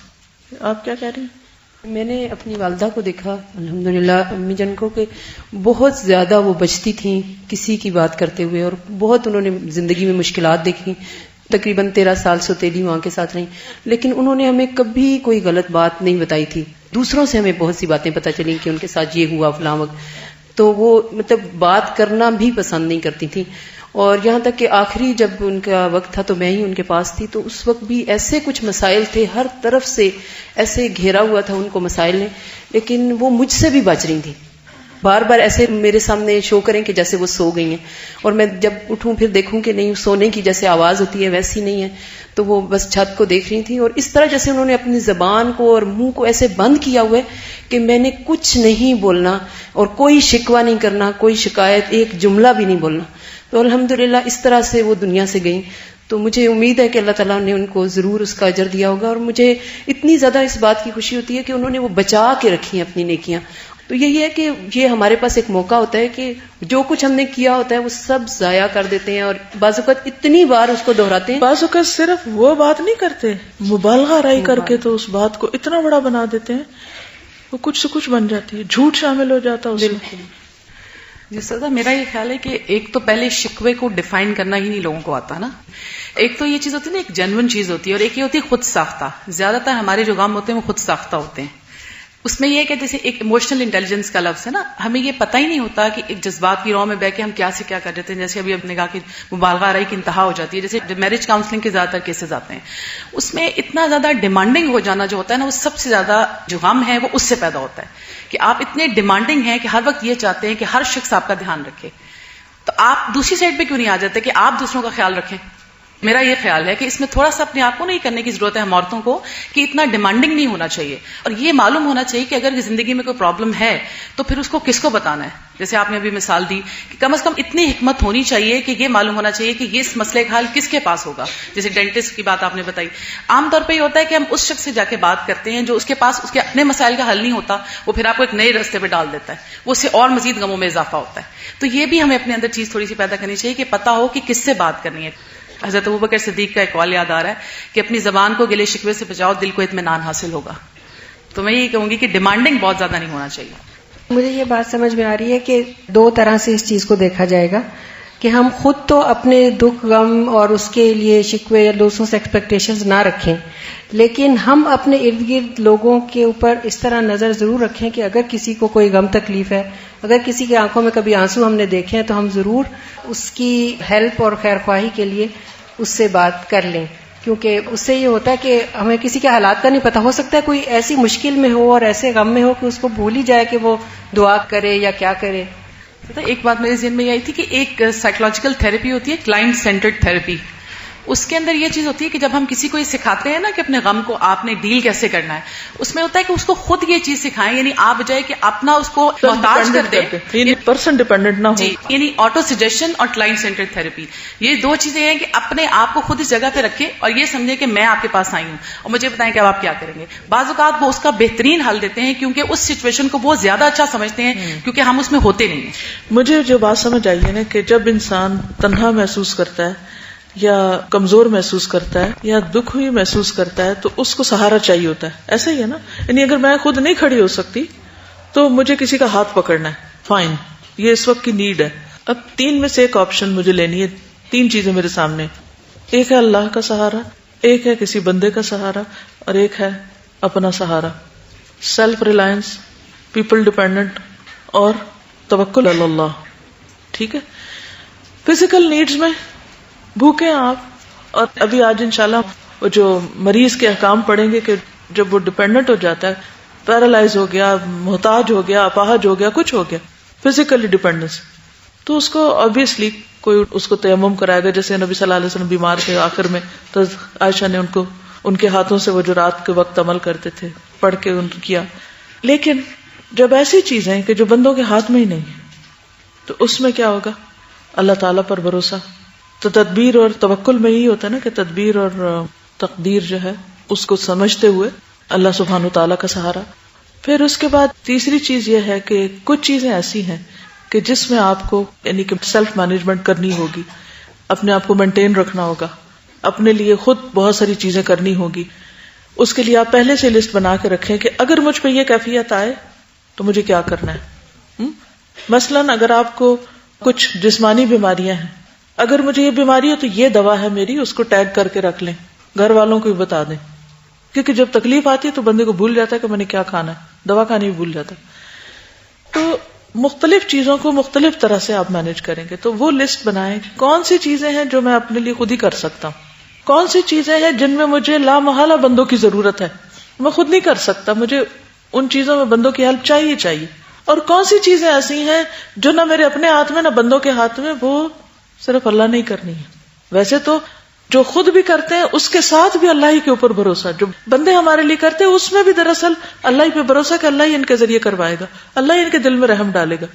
آپ کیا کہہ رہی ہیں؟ میں نے اپنی والدہ کو دیکھا الحمدللہ، امی جن کو، کہ بہت زیادہ وہ بچتی تھیں کسی کی بات کرتے ہوئے، اور بہت انہوں نے زندگی میں مشکلات دیکھی. تقریباً 13 سال سوتیلی ماں کے ساتھ رہی، لیکن انہوں نے ہمیں کبھی کوئی غلط بات نہیں بتائی تھی. دوسروں سے ہمیں بہت سی باتیں پتہ چلیں کہ ان کے ساتھ یہ ہوا فلاں وقت، تو وہ مطلب بات کرنا بھی پسند نہیں کرتی تھی. اور یہاں تک کہ آخری جب ان کا وقت تھا تو میں ہی ان کے پاس تھی، تو اس وقت بھی ایسے کچھ مسائل تھے، ہر طرف سے ایسے گھیرا ہوا تھا ان کو مسائل نے، لیکن وہ مجھ سے بھی بچ رہی تھی. بار بار ایسے میرے سامنے شو کریں کہ جیسے وہ سو گئی ہیں، اور میں جب اٹھوں پھر دیکھوں کہ نہیں، سونے کی جیسے آواز ہوتی ہے ویسی نہیں ہے، تو وہ بس چھت کو دیکھ رہی تھی. اور اس طرح جیسے انہوں نے اپنی زبان کو اور منہ کو ایسے بند کیا ہوا ہے کہ میں نے کچھ نہیں بولنا اور کوئی شکوہ نہیں کرنا، کوئی شکایت، ایک جملہ بھی نہیں بولنا. تو الحمدللہ اس طرح سے وہ دنیا سے گئیں. تو مجھے امید ہے کہ اللہ تعالیٰ نے ان کو ضرور اس کا اجر دیا ہوگا، اور مجھے اتنی زیادہ اس بات کی خوشی ہوتی ہے کہ انہوں نے وہ بچا کے رکھی ہیں اپنی نیکیاں. تو یہی ہے کہ یہ ہمارے پاس ایک موقع ہوتا ہے کہ جو کچھ ہم نے کیا ہوتا ہے وہ سب ضائع کر دیتے ہیں، اور بعض اوقات اتنی بار اس کو دہراتے ہیں. بعض اوقات صرف وہ بات نہیں کرتے، مبالغہ رائی کر کے تو اس بات کو اتنا بڑا بنا دیتے ہیں، وہ کچھ سے کچھ بن جاتی ہے، جھوٹ شامل ہو جاتا ہے اس میں. جی سزا، میرا یہ خیال ہے کہ ایک تو پہلے شکوے کو ڈیفائن کرنا ہی نہیں لوگوں کو آتا نا. ایک تو یہ چیز ہوتی ہے نا، ایک جینوئن چیز ہوتی ہے، اور ایک یہ ہوتی ہے خود ساختہ. زیادہ تر ہمارے جو غم ہوتے ہیں وہ خود ساختہ ہوتے ہیں. اس میں یہ کہ جیسے ایک ایموشنل انٹیلیجنس کا لفظ ہے نا، ہمیں یہ پتہ ہی نہیں ہوتا کہ ایک جذبات کی رو میں بہ کے ہم کیا سے کیا کر دیتے ہیں. جیسے ابھی نے کہا کہ مبالغہ آرائی کی انتہا ہو جاتی ہے. جیسے میرج کاؤنسلنگ کے زیادہ تر کیسز آتے ہیں، اس میں اتنا زیادہ ڈیمانڈنگ ہو جانا جو ہوتا ہے نا، وہ سب سے زیادہ جو غم ہے وہ اس سے پیدا ہوتا ہے کہ آپ اتنے ڈیمانڈنگ ہیں کہ ہر وقت یہ چاہتے ہیں کہ ہر شخص آپ کا دھیان رکھے. تو آپ دوسری سائڈ پہ کیوں نہیں آ جاتے کہ آپ دوسروں کا خیال رکھیں؟ میرا یہ خیال ہے کہ اس میں تھوڑا سا اپنے آپ کو نہیں کرنے کی ضرورت ہے ہم عورتوں کو، کہ اتنا ڈیمانڈنگ نہیں ہونا چاہیے. اور یہ معلوم ہونا چاہیے کہ اگر زندگی میں کوئی پرابلم ہے تو پھر اس کو کس کو بتانا ہے. جیسے آپ نے ابھی مثال دی کہ کم از کم اتنی حکمت ہونی چاہیے کہ یہ معلوم ہونا چاہیے کہ یہ اس مسئلے کا حل کس کے پاس ہوگا. جیسے ڈینٹسٹ کی بات آپ نے بتائی، عام طور پہ یہ ہوتا ہے کہ ہم اس شخص سے جا کے بات کرتے ہیں جو اس کے پاس اس کے اپنے مسائل کا حل نہیں ہوتا، وہ پھر آپ کو ایک نئے راستے پہ ڈال دیتا ہے، وہ اس سے اور مزید غموں میں اضافہ ہوتا ہے. تو یہ بھی ہمیں اپنے اندر چیز تھوڑی سی پیدا کرنی چاہیے کہ پتا ہو کہ کس سے بات کرنی ہے. حضرت ابوبکر صدیق کا ایک قول یاد آ رہا ہے کہ اپنی زبان کو گلے شکوے سے بچاؤ، دل کو اطمینان حاصل ہوگا. تو میں یہ کہوں گی کہ ڈیمانڈنگ بہت زیادہ نہیں ہونا چاہیے. مجھے یہ بات سمجھ میں آ رہی ہے کہ دو طرح سے اس چیز کو دیکھا جائے گا کہ ہم خود تو اپنے دکھ غم اور اس کے لیے شکوے یا دوسروں سے ایکسپیکٹیشنز نہ رکھیں، لیکن ہم اپنے ارد گرد لوگوں کے اوپر اس طرح نظر ضرور رکھیں کہ اگر کسی کو کوئی غم تکلیف ہے، اگر کسی کی آنکھوں میں کبھی آنسو ہم نے دیکھے ہیں تو ہم ضرور اس کی ہیلپ اور خیر خواہی کے لیے اس سے بات کر لیں. کیونکہ اس سے یہ ہوتا ہے کہ ہمیں کسی کے حالات کا نہیں پتا، ہو سکتا ہے کوئی ایسی مشکل میں ہو اور ایسے غم میں ہو کہ اس کو بھول ہی جائے کہ وہ دعا کرے یا کیا کرے. ایک بات میرے ذہن میں یہ آئی تھی کہ ایک سائیکولوجیکل تھراپی ہوتی ہے کلائنٹ سینٹرڈ تھراپی. اس کے اندر یہ چیز ہوتی ہے کہ جب ہم کسی کو یہ سکھاتے ہیں نا کہ اپنے غم کو آپ نے ڈیل کیسے کرنا ہے، اس میں ہوتا ہے کہ اس کو خود یہ چیز سکھائیں، یعنی آپ بجائے کہ اپنا اس کو محتاج کر دیں، یعنی پرسن ڈیپینڈنٹ نہ ہو. جی، یعنی آٹو سجیشن اور کلائنٹ سینٹرڈ تھراپی، یہ دو چیزیں ہیں کہ اپنے آپ کو خود اس جگہ پہ رکھیں اور یہ سمجھے کہ میں آپ کے پاس آئی ہوں اور مجھے بتائیں کہ اب آپ کیا کریں گے. بعض اوقات وہ اس کا بہترین حل دیتے ہیں کیونکہ اس سچویشن کو بہت زیادہ اچھا سمجھتے ہیں کیونکہ ہم اس میں ہوتے نہیں ہیں. مجھے جو بات سمجھ آئی ہے نا کہ جب انسان تنہا محسوس کرتا ہے یا کمزور محسوس کرتا ہے یا دکھ ہوئی محسوس کرتا ہے تو اس کو سہارا چاہیے ہوتا ہے. ایسا ہی ہے نا، یعنی اگر میں خود نہیں کھڑی ہو سکتی تو مجھے کسی کا ہاتھ پکڑنا ہے، فائن، یہ اس وقت کی نیڈ ہے. اب تین میں سے ایک آپشن مجھے لینی ہے. تین چیزیں میرے سامنے، ایک ہے اللہ کا سہارا، ایک ہے کسی بندے کا سہارا، اور ایک ہے اپنا سہارا. سیلف ریلائنس، پیپل ڈیپینڈنٹ اور توکل علی اللہ. ٹھیک ہے. فزیکل نیڈز میں بھوکے ہیں آپ، اور ابھی آج انشاءاللہ وہ جو مریض کے احکام پڑھیں گے کہ جب وہ ڈیپینڈنٹ ہو جاتا ہے، پیرالائز ہو گیا، محتاج ہو گیا، اپاہج ہو گیا، کچھ ہو گیا، فزیکلی ڈیپینڈنس، تو اس کو آبویسلی کوئی اس کو تیمم کرائے گا. جیسے نبی صلی اللہ علیہ وسلم بیمار تھے آخر میں تو عائشہ نے ان کے ہاتھوں سے وہ جو رات کے وقت عمل کرتے تھے پڑھ کے ان کیا. لیکن جب ایسی چیزیں کہ جو بندوں کے ہاتھ میں ہی نہیں تو اس میں کیا ہوگا؟ اللہ تعالیٰ پر بھروسہ. تو تدبیر اور توکل میں یہی ہوتا ہے نا کہ تدبیر اور تقدیر جو ہے اس کو سمجھتے ہوئے اللہ سبحانہ و تعالیٰ کا سہارا. پھر اس کے بعد تیسری چیز یہ ہے کہ کچھ چیزیں ایسی ہیں کہ جس میں آپ کو یعنی کہ سیلف مینجمنٹ کرنی ہوگی، اپنے آپ کو مینٹین رکھنا ہوگا، اپنے لیے خود بہت ساری چیزیں کرنی ہوگی. اس کے لیے آپ پہلے سے لسٹ بنا کے رکھیں کہ اگر مجھ پہ یہ کیفیت آئے تو مجھے کیا کرنا ہے. مثلاً اگر آپ کو کچھ جسمانی بیماریاں ہیں، اگر مجھے یہ بیماری ہے تو یہ دوا ہے میری، اس کو ٹیگ کر کے رکھ لیں، گھر والوں کو بھی بتا دیں، کیونکہ جب تکلیف آتی ہے تو بندے کو بھول جاتا ہے کہ میں نے کیا کھانا ہے، دوا کھانی بھی بھول جاتا ہے. تو مختلف چیزوں کو مختلف طرح سے آپ مینج کریں گے. تو وہ لسٹ بنائیں کون سی چیزیں ہیں جو میں اپنے لیے خود ہی کر سکتا ہوں، کون سی چیزیں ہیں جن میں مجھے لا محالہ بندوں کی ضرورت ہے، میں خود نہیں کر سکتا، مجھے ان چیزوں میں بندوں کی ہیلپ چاہیے، اور کون سی چیزیں ایسی ہیں جو نہ میرے اپنے ہاتھ میں نہ بندوں کے ہاتھ میں، وہ صرف اللہ نہیں کرنی ہے. ویسے تو جو خود بھی کرتے ہیں اس کے ساتھ بھی اللہ ہی کے اوپر بھروسہ، جو بندے ہمارے لیے کرتے ہیں اس میں بھی دراصل اللہ ہی پہ بھروسہ کہ اللہ ہی ان کے ذریعے کروائے گا، اللہ ہی ان کے دل میں رحم ڈالے گا.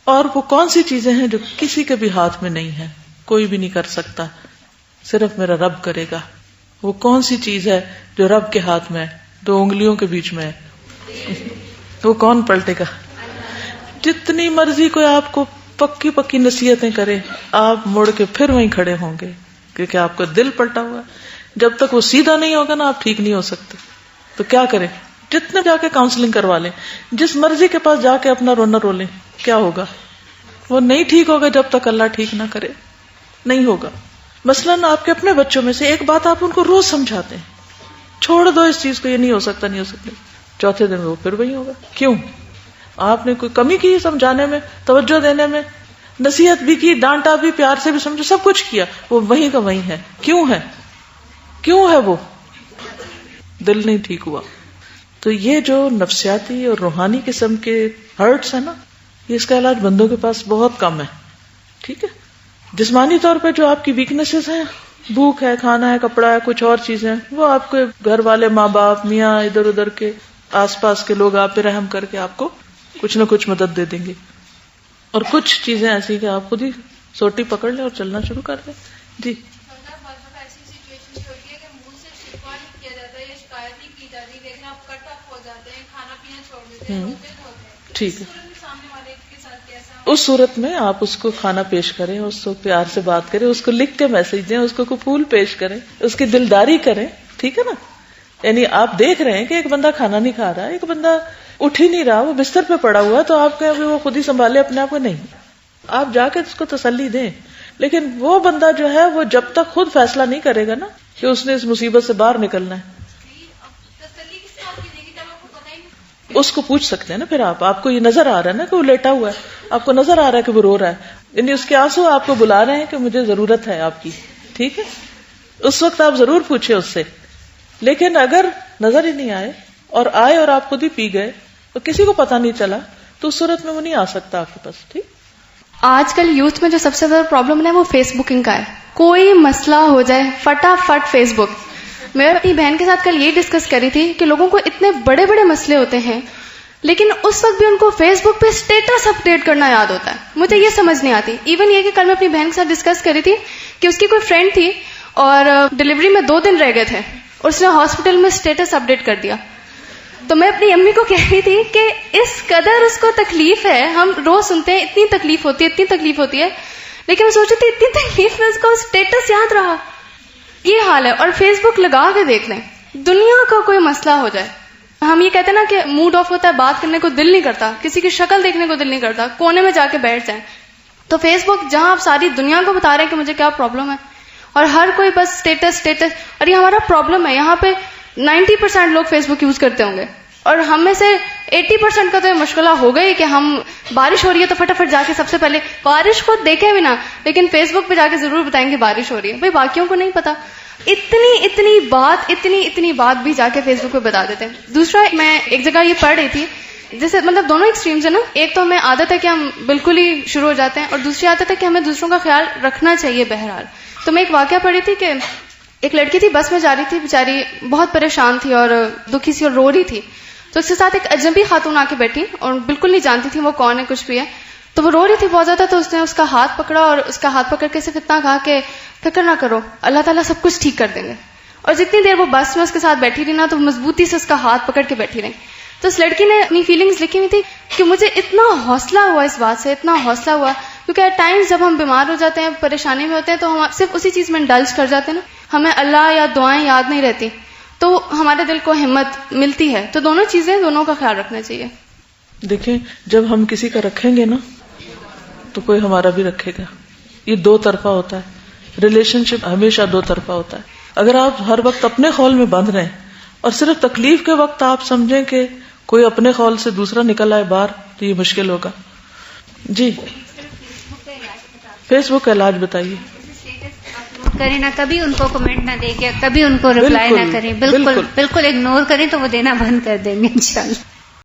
اور وہ کون سی چیزیں ہیں جو کسی کے بھی ہاتھ میں نہیں ہے، کوئی بھی نہیں کر سکتا، صرف میرا رب کرے گا. وہ کون سی چیز ہے جو رب کے ہاتھ میں ہے، دو انگلیوں کے بیچ میں ہے، وہ کون پلٹے گا؟ جتنی مرضی کوئی آپ کو پکی پکی نصیحتیں کرے، آپ مڑ کے پھر وہیں کھڑے ہوں گے کیونکہ آپ کا دل پلٹا ہوا ہے. جب تک وہ سیدھا نہیں ہوگا نا آپ ٹھیک نہیں ہو سکتے. تو کیا کریں؟ جتنے جا کے کاؤنسلنگ کروا لیں، جس مرضی کے پاس جا کے اپنا رونا رو لیں، کیا ہوگا؟ وہ نہیں ٹھیک ہوگا جب تک اللہ ٹھیک نہ کرے، نہیں ہوگا. مثلاً آپ کے اپنے بچوں میں سے ایک بات آپ ان کو روز سمجھاتے ہیں، چھوڑ دو اس چیز کو، یہ نہیں ہو سکتا، نہیں ہو سکتا، چوتھے دن وہ پھر وہی ہوگا. کیوں؟ آپ نے کوئی کمی کی سمجھانے میں، توجہ دینے میں، نصیحت بھی کی، ڈانٹا بھی، پیار سے بھی سمجھا، سب کچھ کیا، وہ وہیں کا وہیں ہے. کیوں ہے؟ کیوں ہے؟ وہ دل نہیں ٹھیک ہوا. تو یہ جو نفسیاتی اور روحانی قسم کے ہرٹس ہیں نا، یہ اس کا علاج بندوں کے پاس بہت کم ہے. ٹھیک ہے. جسمانی طور پہ جو آپ کی ویکنیسز ہیں، بھوک ہے، کھانا ہے، کپڑا ہے، کچھ اور چیزیں، وہ آپ کے گھر والے، ماں باپ، میاں، ادھر ادھر کے آس پاس کے لوگ آپ پہ رحم کر کے آپ کو کچھ نہ کچھ مدد دے دیں گے. اور کچھ چیزیں ایسی کہ آپ خود ہی سوٹی پکڑ لیں اور چلنا شروع کر دیں. جی ٹھیک ہے. اس صورت میں آپ اس کو کھانا پیش کریں، اس کو پیار سے بات کریں، اس کو لکھ کے میسج دیں، اس کو کوئی پھول پیش کریں، اس کی دلداری کریں. ٹھیک ہے نا. یعنی آپ دیکھ رہے ہیں کہ ایک بندہ کھانا نہیں کھا رہا، ایک بندہ اٹھ ہی نہیں رہا، وہ بستر پہ پڑا ہوا، تو آپ کہیں وہ خود ہی سنبھالے اپنے آپ کو؟ نہیں، آپ جا کے اس کو تسلی دیں. لیکن وہ بندہ جو ہے وہ جب تک خود فیصلہ نہیں کرے گا نا کہ اس نے اس مصیبت سے باہر نکلنا ہے، اس کو پوچھ سکتے ہیں نا. پھر آپ کو یہ نظر آ رہا ہے نا کہ وہ لیٹا ہوا ہے، آپ کو نظر آ رہا ہے کہ وہ رو رہا ہے، یعنی اس کے آنسو آپ کو بلا رہے ہیں کہ مجھے ضرورت ہے آپ کی. ٹھیک ہے. اس وقت آپ ضرور پوچھیں اس سے. لیکن اگر نظر ہی نہیں آئے اور آئے اور آپ خود ہی پی گئے اور کسی کو پتا نہیں چلا، تو اس صورت میں وہ نہیں آ سکتا آپ کے پاس. ٹھیک. آج کل یوتھ میں جو سب سے بڑا پرابلم ہے وہ فیس بکنگ کا ہے. کوئی مسئلہ ہو جائے فٹافٹ فیس بک. میں اپنی بہن کے ساتھ کل یہ ڈسکس کری تھی کہ لوگوں کو اتنے بڑے بڑے مسئلے ہوتے ہیں لیکن اس وقت بھی ان کو فیس بک پہ اسٹیٹس اپڈیٹ کرنا یاد ہوتا ہے. مجھے یہ سمجھ نہیں آتی. ایون یہ کہ کل میں اپنی بہن کے ساتھ ڈسکس کری تھی کہ اس کی کوئی فرینڈ تھی اور ڈلیوری میں 2 دن رہ گئے تھے اور اس نے ہاسپٹل میں اسٹیٹس اپڈیٹ کر دیا. تو میں اپنی امی کو کہہ رہی تھی کہ اس قدر اس کو تکلیف ہے. ہم روز سنتے ہیں اتنی تکلیف ہوتی ہے لیکن میں سوچ رہی تھی اتنی تکلیف میں اس کو اسٹیٹس یاد رہا. یہ حال ہے. اور فیس بک لگا کے دیکھ لیں، دنیا کا کوئی مسئلہ ہو جائے، ہم یہ کہتے ہیں نا کہ موڈ آف ہوتا ہے، بات کرنے کو دل نہیں کرتا، کسی کی شکل دیکھنے کو دل نہیں کرتا، کونے میں جا کے بیٹھ جائیں. تو فیس بک جہاں آپ ساری دنیا کو بتا رہے ہیں کہ مجھے کیا پرابلم ہے، اور ہر کوئی بس اسٹیٹس. اور یہ ہمارا پرابلم ہے. یہاں پہ 90% لوگ فیس بک یوز کرتے ہوں گے اور ہم میں سے 80% کا تو یہ مشکلہ ہو گئی کہ ہم بارش ہو رہی ہے تو فٹافٹ جا کے سب سے پہلے بارش کو دیکھیں بھی نہ لیکن فیس بک پہ جا کے ضرور بتائیں گے بارش ہو رہی ہے. بھائی باقیوں کو نہیں پتا. اتنی بات بھی جا کے فیس بک پہ بتا دیتے ہیں. دوسرا، میں ایک جگہ یہ پڑھ رہی تھی، جیسے مطلب دونوں ایکسٹریمز ہیں نا. ایک تو ہمیں عادت ہے کہ ہم بالکل ہی شروع ہو جاتے ہیں اور دوسری عادت ہے کہ ہمیں دوسروں کا خیال رکھنا چاہیے. بہرحال تو میں ایک واقعہ پڑھی تھی کہ ایک لڑکی تھی، بس میں جا رہی تھی، بیچاری بہت پریشان تھی اور دکھی سی اور رو رہی تھی. تو اس کے ساتھ ایک اجنبی خاتون آ کے بیٹھی اور بالکل نہیں جانتی تھی وہ کون ہے، کچھ بھی ہے. تو وہ رو رہی تھی بہت زیادہ. تو اس نے اس کا ہاتھ پکڑا اور اس کا ہاتھ پکڑ کے صرف اتنا کہا کہ فکر نہ کرو، اللہ تعالیٰ سب کچھ ٹھیک کر دیں گے. اور جتنی دیر وہ بس میں اس کے ساتھ بیٹھی رہی نا تو مضبوطی سے اس کا ہاتھ پکڑ کے بیٹھی رہی. تو اس لڑکی نے اپنی فیلنگز لکھی ہوئی تھی کہ مجھے اتنا حوصلہ ہوا اس بات سے، اتنا حوصلہ ہوا کیونکہ ایٹ ٹائمز جب ہم بیمار ہو جاتے ہیں، پریشانی میں ہوتے ہیں، تو ہم صرف اسی چیز میں انڈلج کر جاتے ہیں نا، ہمیں اللہ یا دعائیں یاد نہیں رہتی، تو ہمارے دل کو ہمت ملتی ہے. تو دونوں چیزیں، دونوں کا خیال رکھنا چاہیے. دیکھیں جب ہم کسی کا رکھیں گے نا تو کوئی ہمارا بھی رکھے گا. یہ 2 طرفہ ہوتا ہے. ریلیشن شپ ہمیشہ 2 طرفہ ہوتا ہے. اگر آپ ہر وقت اپنے خول میں بند رہیں اور صرف تکلیف کے وقت آپ سمجھیں کہ کوئی اپنے خول سے دوسرا نکل آئے باہر، تو یہ مشکل ہوگا. جی فیس بک کا علاج بتائیے. کریں نہ، کبھی ان کو کمنٹ نہ دے کے، کبھی ان کو رپلائی نہ کریں، بالکل اگنور کریں تو وہ دینا بند کر دیں گے انشاءاللہ.